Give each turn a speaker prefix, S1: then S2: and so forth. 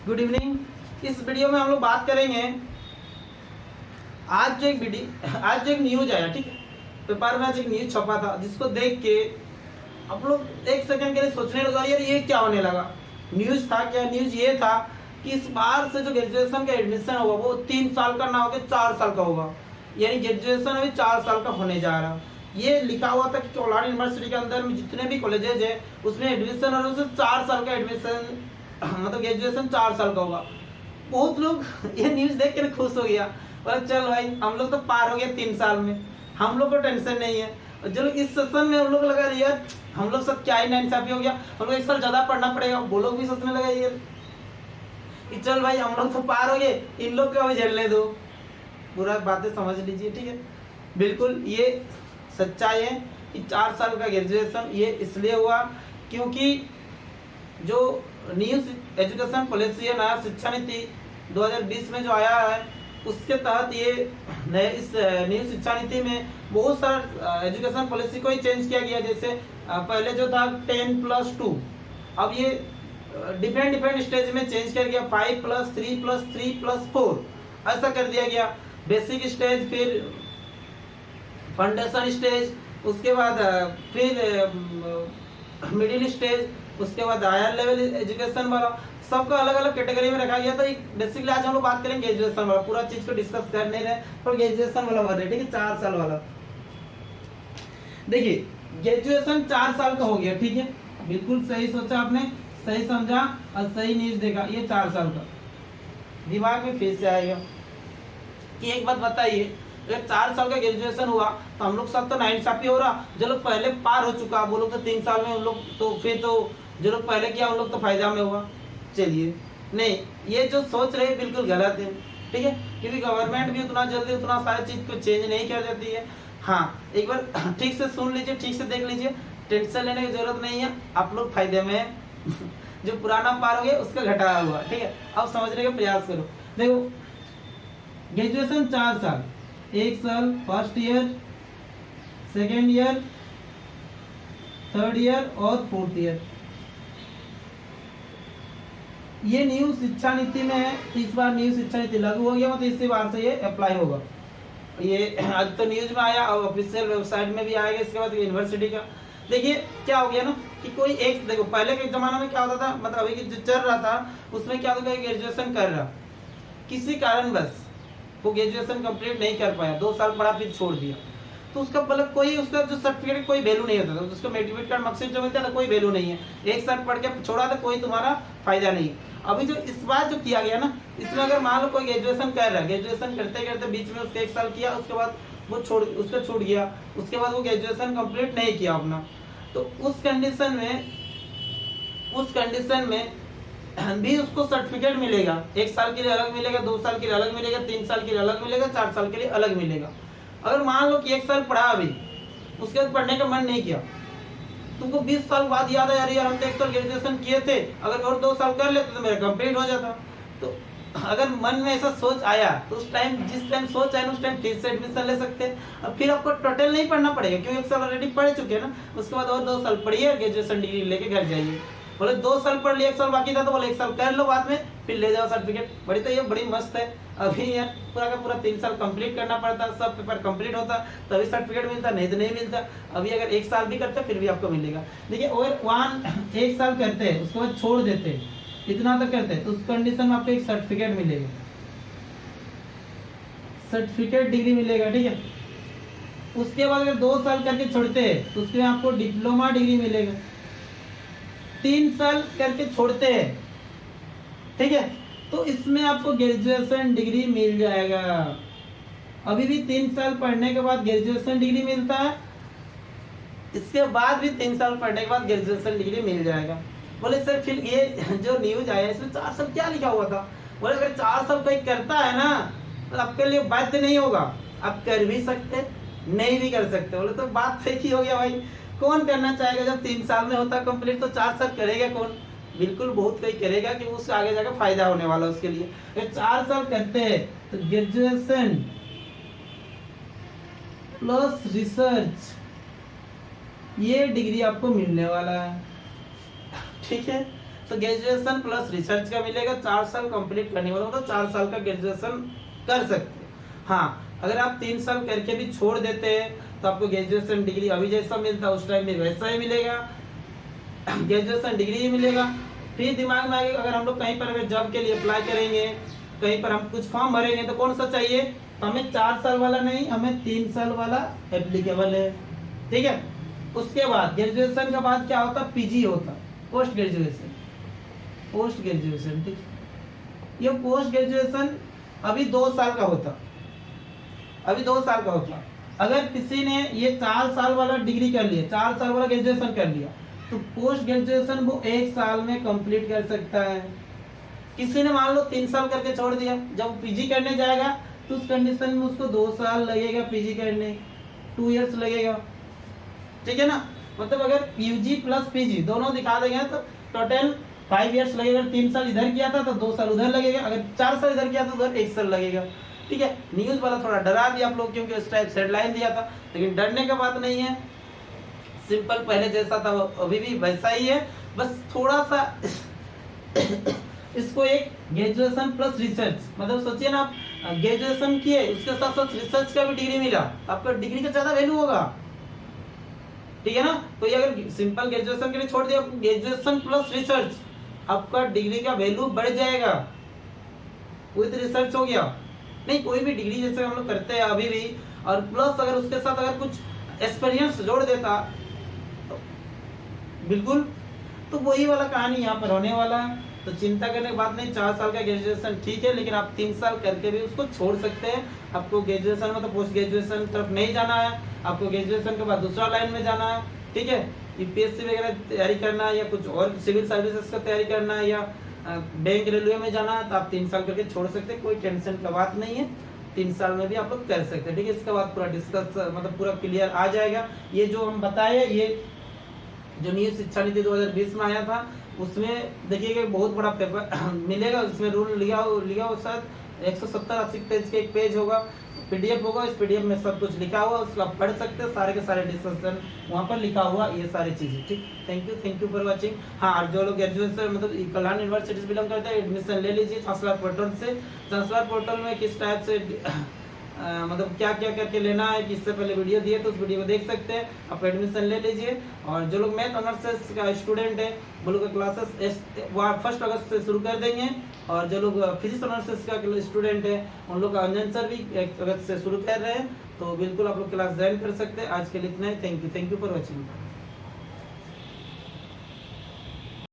S1: Good evening. इस video में हम लोग बात करेंगे आज जो एक न्यूज आया, ठीक है, पेपर में आज एक न्यूज छपा था जिसको देख के आप लोग एक सेकंड के लिए सोचने लगा यार ये क्या होने लगा। न्यूज था क्या? न्यूज ये था कि इस बार से जो ग्रेजुएशन का एडमिशन होगा वो 3 साल का ना होकर 4 साल का होगा, यानी ग्रेजुएशन अभी 4 साल का होने जा रहा। ये लिखा हुआ था कि कोलार यूनिवर्सिटी के अंदर में जितने भी कॉलेजेज है उसमें एडमिशन और उससे 4 साल का एडमिशन मतलब ग्रेजुएशन 4 साल का होगा। बहुत लोग ये न्यूज देख के खुश हो गया, बोला चल भाई हम लोग तो पार हो गए 3 साल में, हम लोग को टेंशन नहीं है। और जो लोग इस सेशन में हम लोग लगा यार हम लोग सब क्या ही नाइंसाफी हो गया, हम लोग 1 साल ज्यादा पढ़ना पड़ेगा, वो लोग भी सोचने लगा यार कि चल भाई हम लोग तो पार हो गए, इन लोग को भी झेलने दो। पूरा बातें समझ लीजिए, ठीक है। बिल्कुल ये सच्चाई है कि 4 साल का ग्रेजुएशन ये इसलिए हुआ क्योंकि जो न्यू एजुकेशन पॉलिसी है, नया शिक्षा नीति 2020 में जो आया है उसके तहत ये इस न्यू शिक्षा नीति में बहुत सारा एजुकेशन पॉलिसी को ही चेंज किया गया। जैसे पहले जो था 10+2, अब ये डिफरेंट स्टेज में चेंज कर गया, 5+3+3+4 ऐसा कर दिया गया। बेसिक स्टेज, फिर फाउंडेशन स्टेज, उसके बाद फिर मिडिल स्टेज, उसके बाद हायर लेवल एजुकेशन वाला, सबका अलग अलग कैटेगरी में रखा गया था। एक बेसिकली आज हम लोग बात करेंगे ग्रेजुएशन वाला, पूरा चीज को डिस्कस कर नहीं रहे पर ग्रेजुएशन वाला भर रहे, ठीक है, 4 साल वाला। देखिए ग्रेजुएशन 4 साल का हो गया, ठीक है, बिल्कुल सही सोचा आपने, सही समझा और सही न्यूज देखा। ये 4 साल का दिमाग में फिर से आएगा कि एक बात बताइए, अगर 4 साल का ग्रेजुएशन हुआ तो हम लोग सब तो नाइंसाफी हो रहा, जो लोग पहले पार हो चुका वो लोग तो 3 साल में, उन लोग तो फिर तो जो लोग पहले किया उन लोग तो फायदा में हुआ। चलिए नहीं, ये जो सोच रहे बिल्कुल गलत है, ठीक है, क्योंकि गवर्नमेंट भी उतना जल्दी उतना सारी चीज को चेंज नहीं कर देती है। हाँ, एक बार ठीक से सुन लीजिए, ठीक से देख लीजिए, टेंशन लेने की जरूरत नहीं है, आप लोग फायदे में है। जो पुराना पार हो गया उसका घटाया हुआ, ठीक है, अब समझने का प्रयास करो। देखो ग्रेजुएशन 4 साल, 1 साल first year, second year, third year और फोर्थ ईयर। ये न्यू शिक्षा नीति में है, इस बार न्यू शिक्षा नीति लागू हो गया, मतलब इसी बार से ये अप्लाई होगा। ये आज तो न्यूज में आया और ऑफिशियल वेबसाइट में भी आएगा इसके बाद यूनिवर्सिटी का। देखिए क्या हो गया ना कि कोई एक, देखो पहले के जमाना में क्या होता था, मतलब अभी जो चल रहा था उसमें क्या होता था, ग्रेजुएशन कर रहा, किसी कारण बस वो ग्रेजुएशन कंप्लीट नहीं कर पाया, 2 साल पढ़ा फिर छोड़ दिया, तो उसका मतलब कोई उसका जो सर्टिफिकेट कोई वैल्यू नहीं होता था, उसको मोटिवेट कार्ड मकसद जो मिलता था कोई वैल्यू नहीं है। 1 साल पढ़ के छोड़ा तो कोई तुम्हारा फायदा नहीं। अभी जो इस बार जो किया गया ना, इसमें अगर मान लो कोई ग्रेजुएशन कर रहा है, ग्रेजुएशन करते करते बीच में उसके 1 साल किया, उसके बाद वो उसका छूट गया, उसके बाद वो ग्रेजुएशन कंप्लीट नहीं किया अपना, तो उस कंडीशन में भी उसको सर्टिफिकेट मिलेगा। 1 साल के लिए अलग मिलेगा, 2 साल के लिए अलग मिलेगा, 3 साल के लिए अलग मिलेगा, 4 साल के लिए अलग मिलेगा। अगर मान लो कि 1 साल पढ़ा अभी, उसके बाद पढ़ने का मन नहीं किया, तुमको 20 साल बाद याद आया यार हम तो 1 साल ग्रेजुएशन किए थे, अगर और 2 साल कर लेते तो मेरा कंप्लीट हो जाता। तो अगर मन में ऐसा सोच आया तो उस टाइम, जिस टाइम सोच आया ना उस टाइम फिर से एडमिशन ले सकते हैं। अब फिर आपको टोटल नहीं पढ़ना पड़ेगा क्योंकि 1 साल ऑलरेडी पढ़ चुके हैं ना, उसके बाद और 2 साल पढ़िए, ग्रेजुएशन डिग्री लेके घर जाइए। बोले 2 साल पढ़ लिया, 1 साल बाकी था तो बोले 1 साल कर लो, बाद में फिर ले जाओ सर्टिफिकेट। बड़ी तो ये बड़ी मस्त है। अभी यार पूरा का पूरा 3 साल कंप्लीट करना पड़ता, सब पेपर कंप्लीट होता तभी सर्टिफिकेट मिलता, नहीं तो नहीं मिलता। अभी अगर 1 साल भी करते फिर भी आपको मिलेगा। देखिए और वहाँ 1 साल करते हैं उसके बाद छोड़ देते हैं, इतना तक करते हैं तो उस कंडीशन में आपको एक सर्टिफिकेट मिलेगा, सर्टिफिकेट डिग्री मिलेगा, ठीक है। उसके बाद अगर 2 साल करके छोड़ते हैं तो उसमें आपको डिप्लोमा डिग्री मिलेगा। 3 साल करके छोड़ते हैं, ठीक है, तो इसमें आपको ग्रेजुएशन डिग्री मिल जाएगा। अभी भी 3 साल पढ़ने के बाद ग्रेजुएशन डिग्री मिलता है, इसके बाद भी 3 साल पढ़ने के बाद ग्रेजुएशन डिग्री मिल जाएगा। बोले सर फिर ये जो न्यूज आया इसमें 4 साल क्या लिखा हुआ था? बोले अगर 4 साल कोई करता है ना तो आपके लिए बाध्य नहीं होगा, आप कर भी सकते नहीं भी कर सकते। बोले तो बात फेक ही हो गया भाई, कौन करना चाहेगा जब 3 साल में होता कंप्लीट, तो 4 साल करेगा कौन? बिल्कुल बहुत कोई करेगा कि उससे आगे जाकर फायदा होने वाला उसके लिए। अगर 4 साल करते हैं तो ग्रेजुएशन प्लस रिसर्च ये डिग्री आपको मिलने वाला है, ठीक है। तो ग्रेजुएशन प्लस रिसर्च का मिलेगा 4 साल कंप्लीट करने वाला, मतलब 4 साल का ग्रेजुएशन कर सकते हैं। हाँ, अगर आप 3 साल करके भी छोड़ देते हैं तो आपको ग्रेजुएशन डिग्री अभी जैसा मिलता है उस टाइम में वैसा ही मिलेगा, ग्रेजुएशन डिग्री ही मिलेगा। फिर दिमाग में आएगा अगर हम लोग कहीं पर अगर जॉब के लिए अप्लाई करेंगे, कहीं पर हम कुछ फॉर्म भरेंगे तो कौन सा चाहिए, तो हमें 4 साल वाला नहीं, हमें 3 साल वाला एप्लीकेबल है, ठीक है। उसके बाद ग्रेजुएशन के बाद क्या होता, पीजी होता, पोस्ट ग्रेजुएशन, पोस्ट ग्रेजुएशन, ठीक। ये पोस्ट ग्रेजुएशन अभी 2 साल का होता, अभी 2 साल का होता। अगर किसी ने ये 4 साल वाला डिग्री कर लिया, 4 साल वाला ग्रेजुएशन कर लिया, तो पोस्ट ग्रेजुएशन वो 1 साल में कंप्लीट कर सकता है। किसी ने मान लो 3 साल करके छोड़ दिया, जब पीजी करने जाएगा तो उस कंडीशन में उसको 2 साल लगेगा पीजी करने, 2 इयर्स लगेगा, ठीक है ना। मतलब अगर यूजी प्लस पीजी दोनों दिखा देंगे तो टोटल 5 इयर्स लगेगा। 3 साल इधर किया था तो 2 साल उधर लगेगा, अगर 4 साल इधर किया तो उधर 1 साल लगेगा, ठीक है। न्यूज वाला थोड़ा डरा दिया आप लोग क्योंकि उस टाइप से हेडलाइन दिया था, लेकिन डरने का बात नहीं है, सिंपल पहले जैसा था अभी भी वैसा ही है, बस थोड़ा सा इसको एक ग्रेजुएशन प्लस रिसर्च, मतलब सोचिए ना आप ग्रेजुएशन किए उसके साथ साथ रिसर्च का भी डिग्री मिला, आपका डिग्री का ज्यादा वैल्यू होगा, ठीक है ना। तो ये अगर सिंपल ग्रेजुएशन के लिए छोड़ दिया, ग्रेजुएशन प्लस रिसर्च, आपका डिग्री का वैल्यू बढ़ जाएगा, विद रिसर्च हो गया। नहीं, कोई भी डिग्री जैसे हम लोग करते हैं अभी भी, और प्लस अगर उसके साथ अगर कुछ एक्सपीरियंस जोड़ देता तो बिल्कुल, तो वही वाला कहानी यहाँ पर होने वाला है। तो चिंता करने की बात नहीं, 4 साल का ग्रेजुएशन ठीक है, लेकिन आप 3 साल करके भी उसको छोड़ सकते हैं। आपको ग्रेजुएशन में तो पोस्ट ग्रेजुएशन तरफ नहीं जाना है, आपको ग्रेजुएशन के बाद दूसरा लाइन में जाना है, ठीक है। यूपीएससी वगैरह तैयारी करना है या कुछ और सिविल सर्विसेज का तैयारी करना है या बैंक रेलवे में जाना है तो आप 3 साल करके छोड़ सकते हैं, कोई टेंशन का बात नहीं है। 3 साल में भी आप लोग कर सकते हैं, ठीक है। इसके बाद पूरा डिस्कस मतलब पूरा क्लियर आ जाएगा। ये जो हम बताए, ये जो न्यू शिक्षा नीति 2020 में आया था उसमें देखिएगा बहुत बड़ा पेपर मिलेगा, उसमें रूल लिखा हो, शायद 170-80 पेज के एक पेज होगा, पीडीएफ होगा। इस पीडीएफ में सब कुछ लिखा हुआ, उसको आप पढ़ सकते हैं, सारे के सारे डिस्कशन वहाँ पर लिखा हुआ, ये सारी चीजें, ठीक। Thank you for watching. हाँ, और जो लोग ग्रेजुएशन मतलब कल्याण यूनिवर्सिटी से बिलोंग करते हैं, एडमिशन ले लीजिए चांसलर पोर्टल से। चांसलर पोर्टल में किस टाइप से मतलब क्या क्या करके लेना है, इससे पहले वीडियो दिए तो उस वीडियो को देख सकते हैं, आप एडमिशन ले लीजिए। और जो लोग मैथ ऑनर्स का स्टूडेंट है वो लोग का क्लासेस 1 अगस्त से शुरू कर देंगे, और जो लोग फिजिक्स ऑनर्स का स्टूडेंट है उन लोग का अंजन सर भी 1 अगस्त से शुरू कर रहे हैं, तो बिल्कुल आप लोग क्लास ज्वाइन कर सकते हैं। आज के लिए इतना ही, थैंक यू फॉर वॉचिंग।